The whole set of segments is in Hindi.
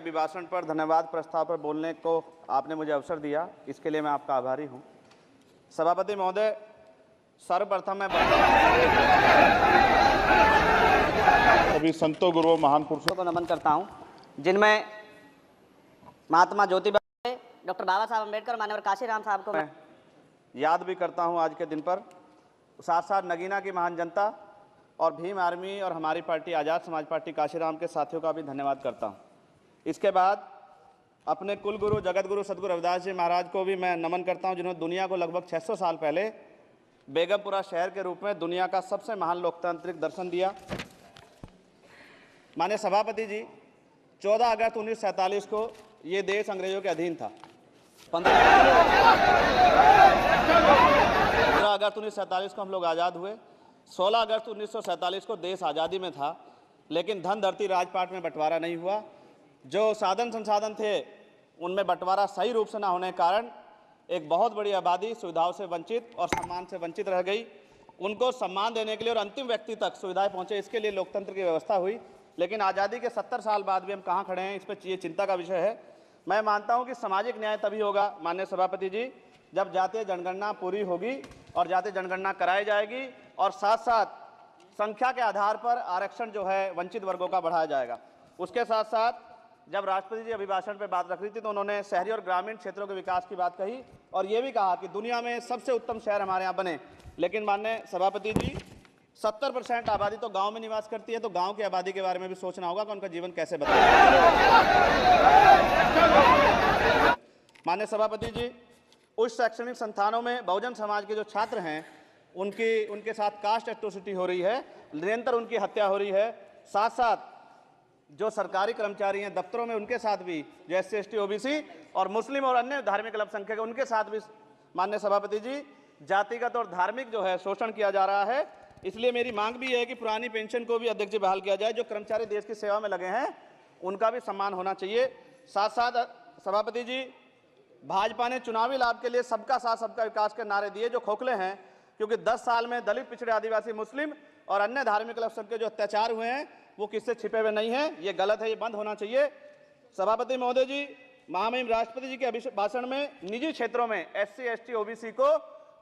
अभिभाषण पर, धन्यवाद प्रस्ताव पर बोलने को आपने मुझे अवसर दिया, इसके लिए मैं आपका आभारी हूं। सभापति महोदय, सर्वप्रथम मैं सभी संतों, गुरुओं, महान पुरुषों को नमन करता हूं, जिनमें महात्मा ज्योतिबा, डॉक्टर बाबा साहब अम्बेडकर, मान्यवर काशीराम साहब को मैं याद भी करता हूं आज के दिन पर। साथ साथ नगीना की महान जनता और भीम आर्मी और हमारी पार्टी आज़ाद समाज पार्टी काशीराम के साथियों का भी धन्यवाद करता हूं। इसके बाद अपने कुल गुरु जगत गुरु सदगुरु रविदास जी महाराज को भी मैं नमन करता हूं, जिन्होंने दुनिया को लगभग 600 साल पहले बेगमपुरा शहर के रूप में दुनिया का सबसे महान लोकतांत्रिक दर्शन दिया। माननीय सभापति जी, 14 अगस्त 1947 को ये देश अंग्रेजों के अधीन था। 15 अगस्त 1947 को हम लोग आज़ाद हुए। 16 अगस्त 1947 को देश आज़ादी में था, लेकिन धन धरती राजपाट में बंटवारा नहीं हुआ। जो साधन संसाधन थे उनमें बंटवारा सही रूप से न होने के कारण एक बहुत बड़ी आबादी सुविधाओं से वंचित और सम्मान से वंचित रह गई। उनको सम्मान देने के लिए और अंतिम व्यक्ति तक सुविधाएं पहुंचे, इसके लिए लोकतंत्र की व्यवस्था हुई। लेकिन आज़ादी के 70 साल बाद भी हम कहाँ खड़े हैं, इस पर ये चिंता का विषय है। मैं मानता हूं कि सामाजिक न्याय तभी होगा माननीय सभापति जी, जब जातीय जनगणना पूरी होगी और जातीय जनगणना कराई जाएगी और साथ साथ संख्या के आधार पर आरक्षण जो है वंचित वर्गों का बढ़ाया जाएगा। उसके साथ साथ जब राष्ट्रपति जी अभिभाषण पर बात रख रही थी तो उन्होंने शहरी और ग्रामीण क्षेत्रों के विकास की बात कही और ये भी कहा कि दुनिया में सबसे उत्तम शहर हमारे यहाँ बने। लेकिन माननीय सभापति जी, 70% आबादी तो गांव में निवास करती है, तो गांव की आबादी के बारे में भी सोचना होगा कि उनका जीवन कैसे बदलेगा। माननीय सभापति जी, उच्च शैक्षणिक संस्थानों में बहुजन समाज के जो छात्र हैं उनके साथ कास्ट एट्रोसिटी हो रही है, निरंतर उनकी हत्या हो रही है। साथ साथ जो सरकारी कर्मचारी हैं दफ्तरों में, उनके साथ भी जो SC ST OBC और मुस्लिम और अन्य धार्मिक अल्पसंख्यक हैं, उनके साथ भी माननीय सभापति जी जातिगत और धार्मिक जो है शोषण किया जा रहा है। इसलिए मेरी मांग भी है कि पुरानी पेंशन को भी अध्यक्ष जी बहाल किया जाए। जो कर्मचारी देश की सेवा में लगे हैं उनका भी सम्मान होना चाहिए। साथ साथ सभापति जी, भाजपा ने चुनावी लाभ के लिए सबका साथ सबका विकास के नारे दिए, जो खोखले हैं, क्योंकि 10 साल में दलित, पिछड़े, आदिवासी, मुस्लिम और अन्य धार्मिक अल्पसंख्यक जो अत्याचार हुए हैं वो किससे छिपे हुए नहीं हैं। ये गलत है, ये बंद होना चाहिए। सभापति महोदय जी, महामहिम राष्ट्रपति जी के भाषण में निजी क्षेत्रों में SC ST OBC को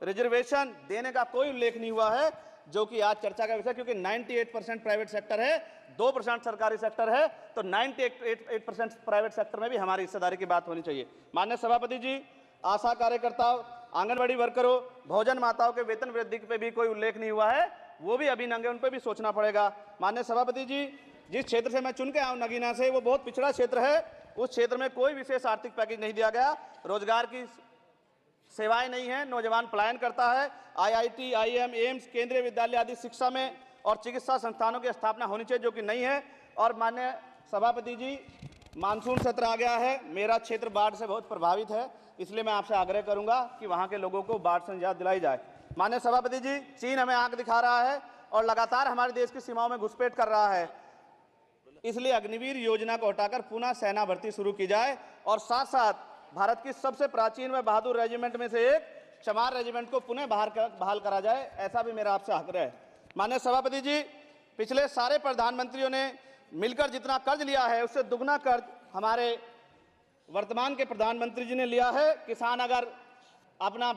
रिजर्वेशन देने का कोई उल्लेख नहीं हुआ है, जो कि आज चर्चा का विषय, क्योंकि 98% प्राइवेट सेक्टर है, 2% सरकारी सेक्टर है, तो 98% प्राइवेट सेक्टर में भी हमारी हिस्सेदारी की बात होनी चाहिए। माननीय सभापति जी, आशा कार्यकर्ताओं, आंगनबाड़ी वर्करों, भोजन माताओं के वेतन वृद्धि पे भी कोई उल्लेख नहीं हुआ है, वो भी अभी नंगे, उन पर भी सोचना पड़ेगा। माननीय सभापति जी, जिस क्षेत्र से मैं चुन के आऊँ नगीना से, वो बहुत पिछड़ा क्षेत्र है। उस क्षेत्र में कोई विशेष आर्थिक पैकेज नहीं दिया गया, रोजगार की सेवाएं नहीं है, नौजवान पलायन करता है। IIT, IIM, एम्स, केंद्रीय विद्यालय आदि शिक्षा में और चिकित्सा संस्थानों की स्थापना होनी चाहिए, जो कि नहीं है। और माननीय सभापति जी, मानसून सत्र आ गया है, मेरा क्षेत्र बाढ़ से बहुत प्रभावित है, इसलिए मैं आपसे आग्रह करूंगा कि वहां के लोगों को बाढ़ से निजात दिलाई जाए। माननीय सभापति जी, चीन हमें आंख दिखा रहा है और लगातार हमारे देश की सीमाओं में घुसपैठ कर रहा है, इसलिए अग्निवीर योजना को हटाकर पुनः सेना भर्ती शुरू की जाए और साथ साथ भारत की सबसे प्राचीन व बहादुर रेजिमेंट में से एक चमार रेजिमेंट को पुनः बहाल करा जाए, ऐसा भी मेरा आपसे आग्रह है। माननीय सभापति जी, पिछले सारे प्रधानमंत्रियों ने मिलकर जितना कर्ज लिया है उससे दुगना कर्ज हमारे वर्तमान के प्रधानमंत्री जी ने लिया है। किसान अगर अपना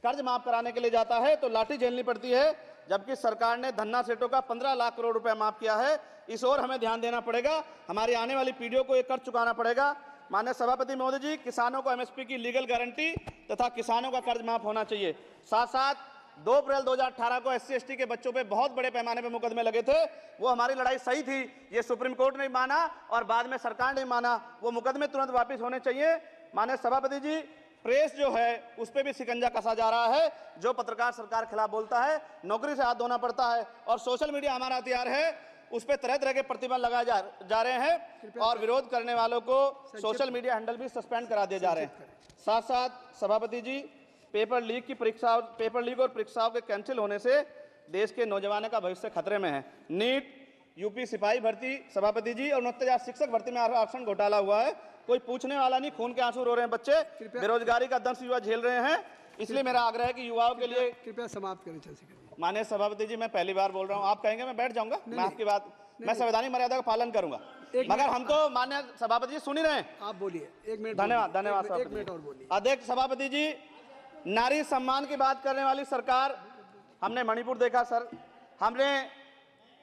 कर्ज माफ कराने के लिए जाता है तो लाठी झेलनी पड़ती है, जबकि सरकार ने धन्ना सेठों का 15 लाख करोड़ रुपए माफ किया है। इस ओर हमें ध्यान देना पड़ेगा, हमारी आने वाली पीढ़ियों को ये कर्ज चुकाना पड़ेगा। माननीय सभापति महोदय जी, किसानों को MSP की लीगल गारंटी तथा किसानों का कर्ज माफ होना चाहिए। साथ साथ 2 अप्रैल 2018 को SC ST के बच्चों पे बहुत बड़े पैमाने पे मुकदमे लगे थे, वो हमारी लड़ाई सही थी, ये सुप्रीम कोर्ट ने माना और बाद में सरकार ने माना, वो मुकदमे तुरंत वापस होने चाहिए। माननीय सभापति जी, प्रेस जो है उस पर भी शिकंजा कसा जा रहा है, जो पत्रकार सरकार के खिलाफ बोलता है नौकरी से हाथ धोना पड़ता है, और सोशल मीडिया हमारा हथियार है, उस पर तरह तरह के प्रतिबंध लगाए जा रहे हैं और विरोध करने वालों को सोशल मीडिया हैंडल भी सस्पेंड करा दिए जा रहे हैं। साथ साथ सभापति जी, पेपर लीक और परीक्षाओं के कैंसिल होने से देश के नौजवानों का भविष्य खतरे में है। नीट, यूपी सिपाही भर्ती सभापति जी और 69,000 शिक्षक भर्ती में आरक्षण घोटाला हुआ है, कोई पूछने वाला नहीं, खून के आंसू रो रहे हैं बच्चे, बेरोजगारी का दंश युवा झेल रहे हैं। इसलिए मेरा आग्रह है कि युवाओं के लिए कृपया समाप्त करें। माननीय सभापति जी, मैं पहली बार बोल रहा हूं, आप कहेंगे मैं बैठ जाऊंगा, मैं आपकी बात मैं संवैधानिक मर्यादा का पालन करूंगा, मगर हमको माननीय सभापति जी सुन ही रहे हैं। आप बोलिए, 1 मिनट। धन्यवाद, धन्यवाद एक सभापति मिनट और जी। बोलिए। अध्यक्ष सभापति जी, नारी सम्मान की बात करने वाली सरकार, हमने मणिपुर देखा सर, हमने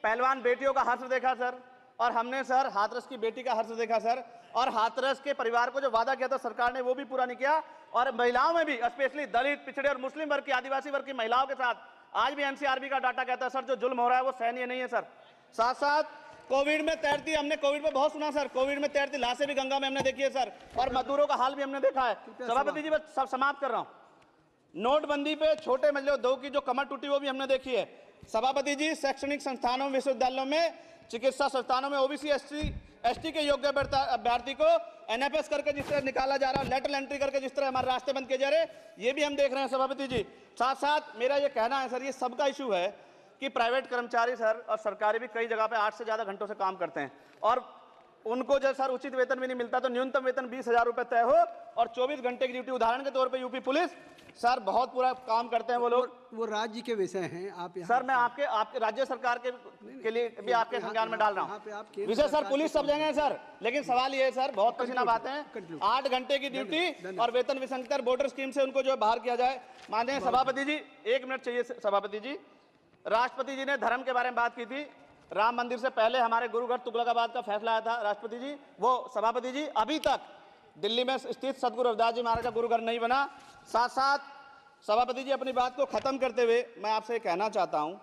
पहलवान बेटियों का हर्ष देखा सर, और हमने सर हाथरस की बेटी का हर्ष देखा सर, और हाथरस के परिवार को जो वादा किया था सरकार ने वो भी पूरा नहीं किया। और महिलाओं में भी, स्पेशली दलित, पिछड़े और मुस्लिम वर्ग की, आदिवासी वर्ग की महिलाओं के साथ आज भी एनसीआरबी का डाटा कहता है सर जो जुल्म हो रहा है वो सहनीय नहीं है सर। साथ साथ कोविड में तैरती, हमने कोविड में बहुत सुना सर, कोविड में तैरती लाशें भी गंगा में हमने देखी है सर, और मजदूरों का हाल भी हमने देखा है। सभापति जी बस सब समाप्त कर रहा हूं। नोटबंदी पे छोटे मजले उद्योग की जो कमर टूटी वो भी हमने देखी है। सभापति जी, शैक्षणिक संस्थानों, विश्वविद्यालयों में, चिकित्सा संस्थानों में ओबीसी एसटी के योग्य अभ्यर्थी को एनएफएस करके जिस तरह निकाला जा रहा है, लेटरल एंट्री करके जिस तरह हमारे रास्ते बंद किए जा रहे हैं, ये भी हम देख रहे हैं सभापति जी। साथ साथ मेरा ये कहना है सर, ये सबका इशू है कि प्राइवेट कर्मचारी सर और सरकारी भी कई जगह पे 8 से ज़्यादा घंटों से काम करते हैं, और उनको जब सर उचित वेतन भी नहीं मिलता, तो न्यूनतम वेतन 20,000 रुपये तय हो और 24 घंटे की ड्यूटी। उदाहरण के तौर पे यूपी पुलिस सर बहुत पूरा काम करते हैं वो लोग। वो राज्य के विषय हैं, आप यहाँ सर मैं आपके राज्य सरकार के लिए भी आपके संज्ञान में डाल रहा हूँ विषय सर। पुलिस सब जगह है सर, लेकिन सवाल ये है सर, बहुत पसीना बातें हैं, 8 घंटे की ड्यूटी और वेतन विसंगति, बोर्डर स्कीम से उनको जो है बाहर किया जाए। माननीय सभापति जी, 1 मिनट चाहिए सभापति जी। राष्ट्रपति जी ने धर्म के बारे में बात की थी, राम मंदिर से पहले हमारे गुरुगढ़ तुगलकाबाद का फैसला आया था राष्ट्रपति जी, वो सभापति जी अभी तक दिल्ली में स्थित सदगुरु रविदास जी महाराज का गुरुगढ़ नहीं बना। साथ साथ सभापति जी, अपनी बात को खत्म करते हुए मैं आपसे कहना चाहता हूं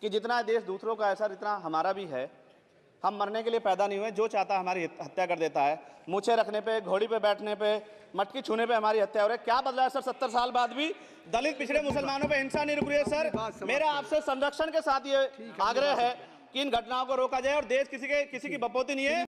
कि जितना देश दूसरों का है सर, इतना हमारा भी है। हम मरने के लिए पैदा नहीं हुए, जो चाहता है हमारी हत्या कर देता है। मूछें रखने पे, घोड़ी पे बैठने पे, मटकी छूने पे हमारी हत्या हो रही है। क्या बदला है सर 70 साल बाद भी? दलित, पिछड़े, मुसलमानों पे हिंसा नहीं रुक रही है सर। मेरा आपसे संरक्षण के साथ ये आग्रह है कि इन घटनाओं को रोका जाए, और देश किसी की बपौती नहीं है।